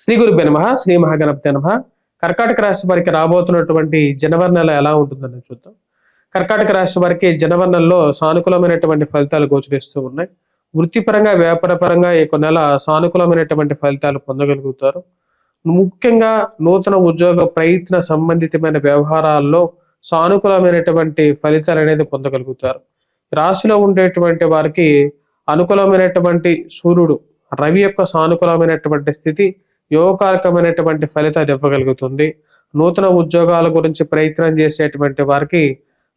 శ్రీ గురుభ్యో నమః. శ్రీ మహాగణపతే నమః. కర్కాటక రాశి వారికి రాబోతున్నటువంటి జనవరి నెల ఎలా ఉంటుందని చూద్దాం. కర్కాటక రాశి వారికి జనవరి నెలలో సానుకూలమైనటువంటి ఫలితాలు గోచరిస్తూ ఉన్నాయి. వృత్తిపరంగా, వ్యాపారపరంగా ఈ యొక్క నెల సానుకూలమైనటువంటి ఫలితాలు పొందగలుగుతారు. ముఖ్యంగా నూతన ఉద్యోగ ప్రయత్న సంబంధితమైన వ్యవహారాల్లో సానుకూలమైనటువంటి ఫలితాలు అనేది పొందగలుగుతారు. రాశిలో ఉండేటువంటి వారికి అనుకూలమైనటువంటి సూర్యుడు, రవి యొక్క సానుకూలమైనటువంటి స్థితి యోగకారకమైనటువంటి ఫలితాలు ఇవ్వగలుగుతుంది. నూతన ఉద్యోగాల గురించి ప్రయత్నం చేసేటువంటి వారికి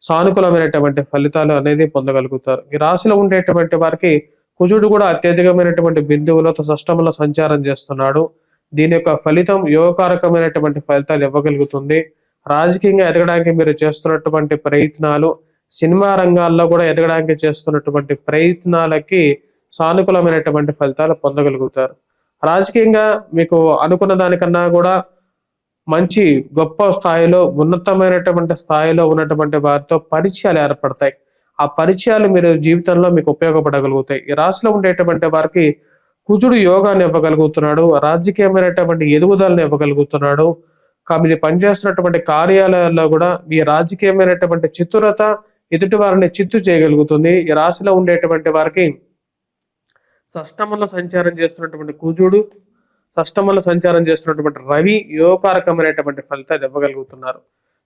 సానుకూలమైనటువంటి ఫలితాలు అనేది పొందగలుగుతారు. ఈ రాశిలో ఉండేటువంటి వారికి కుజుడు కూడా అత్యధికమైనటువంటి బిందువులతో షష్టమంలో సంచారం చేస్తున్నాడు. దీని యొక్క ఫలితం యోగకారకమైనటువంటి ఫలితాలు ఇవ్వగలుగుతుంది. రాజకీయంగా ఎదగడానికి మీరు చేస్తున్నటువంటి ప్రయత్నాలు, సినిమా రంగాల్లో కూడా ఎదగడానికి చేస్తున్నటువంటి ప్రయత్నాలకి సానుకూలమైనటువంటి ఫలితాలు పొందగలుగుతారు. రాజకీయంగా మీకు అనుకున్న దానికన్నా కూడా మంచి గొప్ప స్థాయిలో, ఉన్నతమైనటువంటి స్థాయిలో ఉన్నటువంటి వారితో పరిచయాలు ఏర్పడతాయి. ఆ పరిచయాలు మీరు జీవితంలో మీకు ఉపయోగపడగలుగుతాయి. ఈ రాశిలో ఉండేటువంటి వారికి కుజుడు యోగాన్ని ఇవ్వగలుగుతున్నాడు, రాజకీయమైనటువంటి ఎదుగుదలను ఇవ్వగలుగుతున్నాడు. మీరు పనిచేస్తున్నటువంటి కార్యాలయాల్లో కూడా మీ రాజకీయమైనటువంటి చతురత ఎదుటి వారిని చిత్తు చేయగలుగుతుంది. ఈ రాశిలో ఉండేటువంటి వారికి షష్టమంలో సంచారం చేస్తున్నటువంటి కుజుడు, షష్టమంలో సంచారం చేస్తున్నటువంటి రవి యోగకారకమైనటువంటి ఫలితాలు ఇవ్వగలుగుతున్నారు.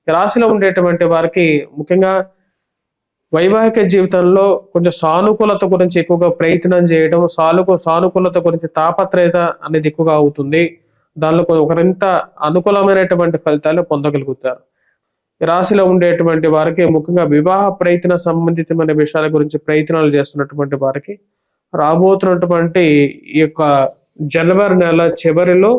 ఈ రాశిలో ఉండేటువంటి వారికి ముఖ్యంగా వైవాహిక జీవితంలో కొంచెం సానుకూలత గురించి ఎక్కువగా ప్రయత్నం చేయడం, సానుకూలత గురించి తాపత్రయత అనేది ఎక్కువగా అవుతుంది. దానిలో ఒకరింత అనుకూలమైనటువంటి ఫలితాలు పొందగలుగుతారు. ఈ రాశిలో ఉండేటువంటి వారికి ముఖ్యంగా వివాహ ప్రయత్న సంబంధితమైన విషయాల గురించి ప్రయత్నాలు చేస్తున్నటువంటి వారికి రాబోతున్నటువంటి ఈ యొక్క జనవరి నెల చివరిలో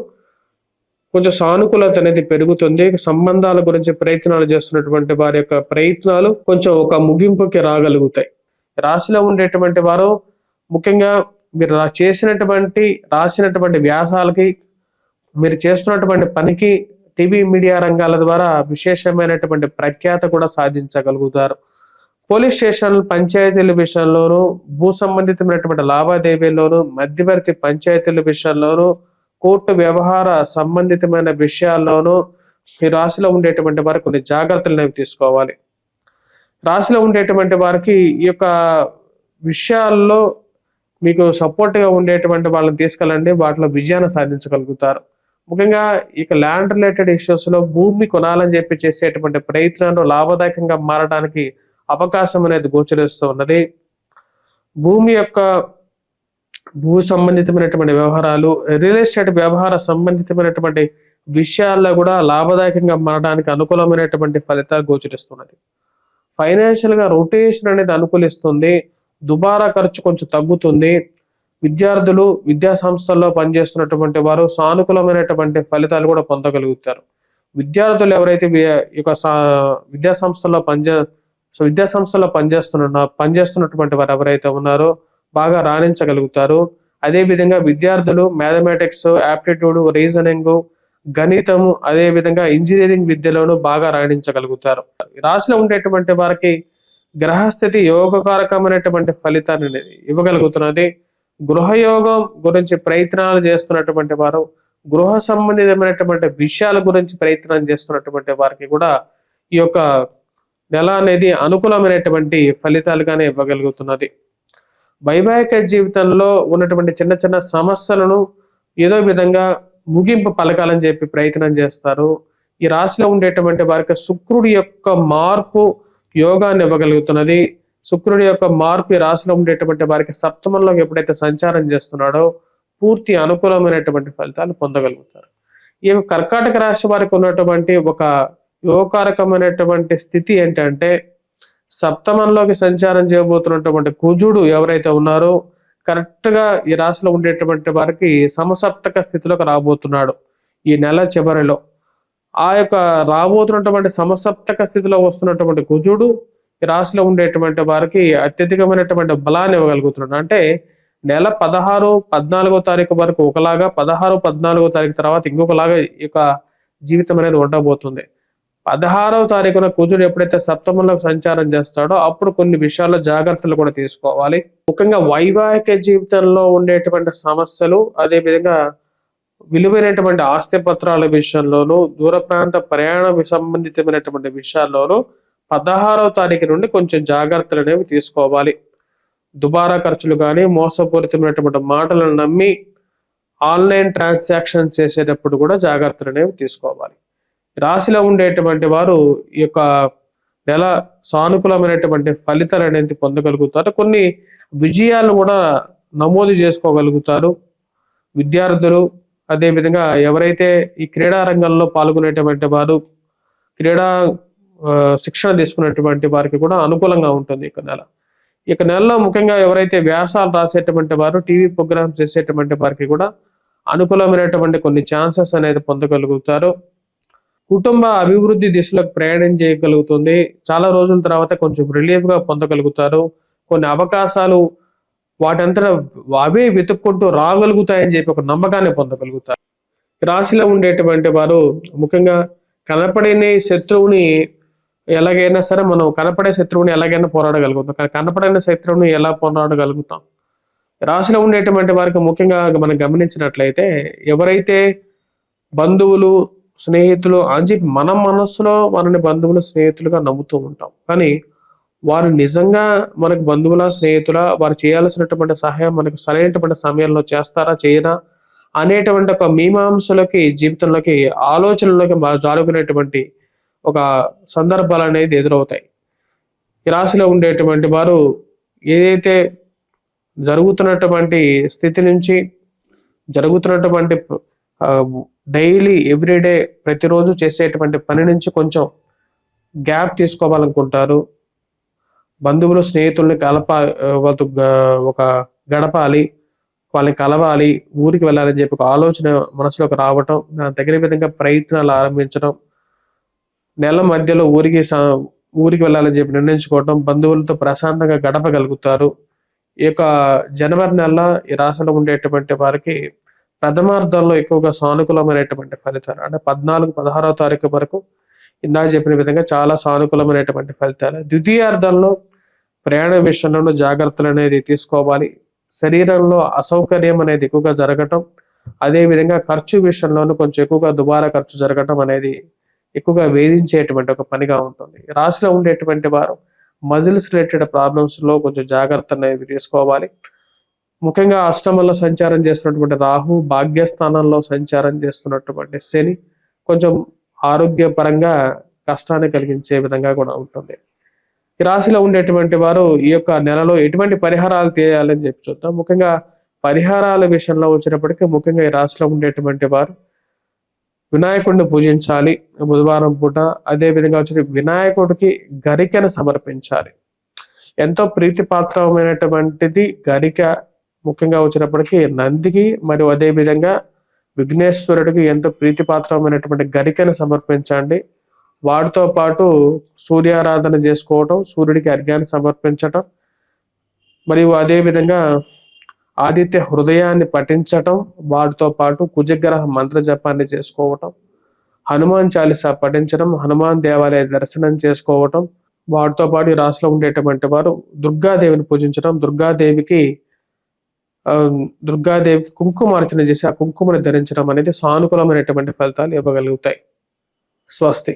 కొంచెం సానుకూలత అనేది పెరుగుతుంది. సంబంధాల గురించి ప్రయత్నాలు చేస్తున్నటువంటి వారి యొక్క ప్రయత్నాలు కొంచెం ఒక ముగింపుకి రాగలుగుతాయి. రాశిలో ఉండేటువంటి వారు ముఖ్యంగా మీరు రాసినటువంటి వ్యాసాలకి, మీరు చేస్తున్నటువంటి పనికి టీవీ మీడియా రంగాల ద్వారా విశేషమైనటువంటి ప్రఖ్యాత కూడా సాధించగలుగుతారు. పోలీస్ స్టేషన్లు, పంచాయతీల విషయంలోనూ, భూ సంబంధితమైనటువంటి లావాదేవీల్లోనూ, మధ్యవర్తి పంచాయతీల విషయంలోనూ, కోర్టు వ్యవహార సంబంధితమైన విషయాల్లోనూ ఈ రాశిలో ఉండేటువంటి వారు కొన్ని జాగ్రత్తలు తీసుకోవాలి. రాశిలో ఉండేటువంటి వారికి ఈ యొక్క విషయాల్లో మీకు సపోర్ట్గా ఉండేటువంటి వాళ్ళని తీసుకెళ్ళండి, వాటిలో విజయాన్ని సాధించగలుగుతారు. ముఖ్యంగా ఇక ల్యాండ్ రిలేటెడ్ ఇష్యూస్లో భూమి కొనాలని చెప్పి చేసేటువంటి ప్రయత్నాలు లాభదాయకంగా మారడానికి అవకాశం అనేది గోచరిస్తూ ఉన్నది. భూ సంబంధితమైనటువంటి వ్యవహారాలు, రియల్ ఎస్టేట్ వ్యవహార సంబంధితమైనటువంటి విషయాల్లో కూడా లాభదాయకంగా మారడానికి అనుకూలమైనటువంటి ఫలితాలు గోచరిస్తున్నది. ఫైనాన్షియల్గా రొటేషన్ అనేది అనుకూలిస్తుంది. దుబారా ఖర్చు కొంచెం తగ్గుతుంది. విద్యార్థులు, విద్యా సంస్థల్లో పనిచేస్తున్నటువంటి వారు సానుకూలమైనటువంటి ఫలితాలు కూడా పొందగలుగుతారు. విద్యార్థులు ఎవరైతే విద్యా సంస్థల్లో పనిచేస్తున్నటువంటి వారు ఎవరైతే ఉన్నారో బాగా రాణించగలుగుతారు. అదేవిధంగా విద్యార్థులు మ్యాథమెటిక్స్, యాప్టిట్యూడ్, రీజనింగ్, గణితము, అదేవిధంగా ఇంజనీరింగ్ విద్యలోనూ బాగా రాణించగలుగుతారు. రాశిలో ఉండేటువంటి వారికి గ్రహస్థితి యోగకారకమైనటువంటి ఫలితాన్ని ఇవ్వగలుగుతున్నది. గృహయోగం గురించి ప్రయత్నాలు చేస్తున్నటువంటి వారు, గృహ సంబంధితమైనటువంటి విషయాల గురించి ప్రయత్నం చేస్తున్నటువంటి వారికి కూడా ఈ యొక్క నెల అనేది అనుకూలమైనటువంటి ఫలితాలుగానే ఇవ్వగలుగుతున్నది. వైవాహిక జీవితంలో ఉన్నటువంటి చిన్న చిన్న సమస్యలను ఏదో విధంగా ముగింపు పలకాలని చెప్పి ప్రయత్నం చేస్తారు. ఈ రాశిలో ఉండేటువంటి వారికి శుక్రుడి యొక్క మార్పు యోగాన్ని ఇవ్వగలుగుతున్నది. శుక్రుడి యొక్క మార్పు ఈ రాశిలో ఉండేటువంటి వారికి సప్తమంలోకి ఎప్పుడైతే సంచారం చేస్తున్నాడో పూర్తి అనుకూలమైనటువంటి ఫలితాలు పొందగలుగుతారు. ఈ యొక్క కర్కాటక రాశి వారికి ఉన్నటువంటి ఒక యోగకారకమైనటువంటి స్థితి ఏంటంటే, సప్తమంలోకి సంచారం చేయబోతున్నటువంటి కుజుడు ఎవరైతే ఉన్నారో కరెక్ట్గా ఈ రాశిలో ఉండేటువంటి వారికి సమసప్తక స్థితిలోకి రాబోతున్నాడు ఈ నెల చివరిలో. ఆ యొక్క రాబోతున్నటువంటి సమసప్తక స్థితిలో వస్తున్నటువంటి కుజుడు ఈ రాశిలో ఉండేటువంటి వారికి అత్యధికమైనటువంటి బలాన్ని ఇవ్వగలుగుతున్నాడు. అంటే నెల 16, 14వ తారీఖు వరకు ఒకలాగా, 16, 14వ తారీఖు తర్వాత ఇంకొకలాగా ఈ యొక్క జీవితం అనేది ఉండబోతుంది. 16వ తారీఖున కుజుడు ఎప్పుడైతే సప్తమంలోకి సంచారం చేస్తాడో అప్పుడు కొన్ని విషయాల్లో జాగ్రత్తలు కూడా తీసుకోవాలి. ముఖ్యంగా వైవాహిక జీవితంలో ఉండేటువంటి సమస్యలు, అదేవిధంగా విలువైనటువంటి ఆస్తి పత్రాల విషయంలోనూ, దూర ప్రాంత ప్రయాణ సంబంధితమైనటువంటి విషయాల్లోనూ 16వ తారీఖు నుండి కొంచెం జాగ్రత్తలనేవి తీసుకోవాలి. దుబారా ఖర్చులు గానీ, మోసపూరితమైనటువంటి మాటలను నమ్మి ఆన్‌లైన్ ట్రాన్సాక్షన్స్ చేసేటప్పుడు కూడా జాగ్రత్తలనేవి తీసుకోవాలి. రాశిలో ఉండేటువంటి వారు ఈ యొక్క నెల సానుకూలమైనటువంటి ఫలితాలనేది పొందగలుగుతారు. కొన్ని విజయాలు కూడా నమోదు చేసుకోగలుగుతారు. విద్యార్థులు, అదే విధంగా ఎవరైతే ఈ క్రీడా రంగంలో పాల్గొనేటువంటి వారు, క్రీడా శిక్షణ తీసుకున్నటువంటి వారికి కూడా అనుకూలంగా ఉంటుంది ఇక నెల. ఇక నెలలో ముఖ్యంగా ఎవరైతే వ్యాసాలు రాసేటువంటి వారు, టీవీ ప్రోగ్రామ్స్ చేసేటువంటి వారికి కూడా అనుకూలమైనటువంటి కొన్ని ఛాన్సెస్ అనేది పొందగలుగుతారు. కుటుంబ అభివృద్ధి దిశలోకి ప్రయాణం చేయగలుగుతుంది. చాలా రోజుల తర్వాత కొంచెం రిలీఫ్‌గా పొందగలుగుతారు. కొన్ని అవకాశాలు వాటంతట అవే వెతుక్కుంటూ రాగలుగుతాయని చెప్పి ఒక నమ్మకాన్ని పొందగలుగుతారు. రాశిలో ఉండేటువంటి వారు ముఖ్యంగా కనపడని శత్రువుని ఎలాగైనా సరే మనం కనపడే శత్రువుని ఎలాగైనా పోరాడగలుగుతాం. కానీ కనపడని శత్రువుని ఎలా పోరాడగలుగుతాం? రాశిలో ఉండేటువంటి వారికి ముఖ్యంగా మనం గమనించినట్లయితే ఎవరైతే బంధువులు, స్నేహితులు అని చెప్పి మన మనస్సులో మనని బంధువులు, స్నేహితులుగా నమ్ముతూ ఉంటాం. కానీ వారు నిజంగా మనకు బంధువులా, స్నేహితులా, వారు చేయాల్సినటువంటి సహాయం మనకు సరైనటువంటి సమయంలో చేస్తారా, చేయరా అనేటువంటి ఒక మీమాంసలోకి, జీవితంలోకి, ఆలోచనలోకి జారుకునేటువంటి ఒక సందర్భాలనేది ఎదురవుతాయి. ఈ రాశిలో ఉండేటువంటి వారు ఏదైతే జరుగుతున్నటువంటి స్థితి నుంచి, జరుగుతున్నటువంటి డైలీ ఎవ్రీడే ప్రతిరోజు చేసేటువంటి పని నుంచి కొంచెం గ్యాప్ తీసుకోవాలనుకుంటారు. బంధువులు, స్నేహితుల్ని వాళ్ళతో ఒక గడపాలి, వాళ్ళని కలవాలి, ఊరికి వెళ్ళాలని చెప్పి ఒక ఆలోచన మనసులోకి రావటం, దానికి తగిన విధంగా ప్రయత్నాలు ఆరంభించడం, నెల మధ్యలో ఊరికి వెళ్ళాలని చెప్పి నిర్ణయించుకోవటం, బంధువులతో ప్రశాంతంగా గడపగలుగుతారు. ఈ యొక్క జనవరి నెల ఈ రాశిలో ఉండేటువంటి వారికి ప్రథమార్థంలో ఎక్కువగా సానుకూలమైనటువంటి ఫలితాలు, అంటే 14, 16వ తారీఖు వరకు ఇందాక చెప్పిన విధంగా చాలా సానుకూలమైనటువంటి ఫలితాలు. ద్వితీయార్థంలో ప్రయాణ విషయంలోనూ జాగ్రత్తలు అనేది తీసుకోవాలి. శరీరంలో అసౌకర్యం అనేది ఎక్కువగా జరగటం, అదేవిధంగా ఖర్చు విషయంలోనూ కొంచెం ఎక్కువగా దుబారా ఖర్చు జరగటం అనేది ఎక్కువగా వేధించేటువంటి ఒక పనిగా ఉంటుంది. రాశిలో ఉండేటువంటి వారు మజిల్స్ రిలేటెడ్ ప్రాబ్లమ్స్‌లో కొంచెం జాగ్రత్త అనేది తీసుకోవాలి. ముఖ్యంగా అష్టమంలో సంచారం చేస్తున్నటువంటి రాహు, భాగ్యస్థానంలో సంచారం చేస్తున్నటువంటి శని కొంచెం ఆరోగ్యపరంగా కష్టాన్ని కలిగించే విధంగా కూడా ఉంటుంది. ఈ రాశిలో ఉండేటువంటి వారు ఈ యొక్క నెలలో ఎటువంటి పరిహారాలు చేయాలని చెప్పి చూద్దాం. ముఖ్యంగా పరిహారాల విషయంలో వచ్చేటప్పటికి ముఖ్యంగా ఈ రాశిలో ఉండేటువంటి వారు వినాయకుడిని పూజించాలి బుధవారం పూట. అదే విధంగా వచ్చి వినాయకుడికి గరికను సమర్పించాలి. ఎంతో ప్రీతిపాత్రమైనటువంటిది గరిక. ముఖ్యంగా వచ్చేటప్పటికి నందికి మరియు అదే విధంగా విఘ్నేశ్వరుడికి ఎంతో ప్రీతిపాత్రమైనటువంటి గరికను సమర్పించండి. వాటితో పాటు సూర్యారాధన చేసుకోవటం, సూర్యుడికి అర్ఘ్యాన్ని సమర్పించటం, మరియు అదే విధంగా ఆదిత్య హృదయాన్ని పఠించటం, వాటితో పాటు కుజగ్రహ మంత్ర జపాన్ని చేసుకోవటం, హనుమాన్ చాలీసా పఠించడం, హనుమాన్ దేవాలయ దర్శనం చేసుకోవటం, వాటితో పాటు ఈ రాశిలో ఉండేటువంటి వారు దుర్గాదేవిని పూజించడం, దుర్గాదేవికి కుంకుమార్చన చేసి ఆ కుంకుమని ధరించడం అనేది సానుకూలమైనటువంటి ఫలితాలు ఇవ్వగలుగుతాయి. స్వస్తి.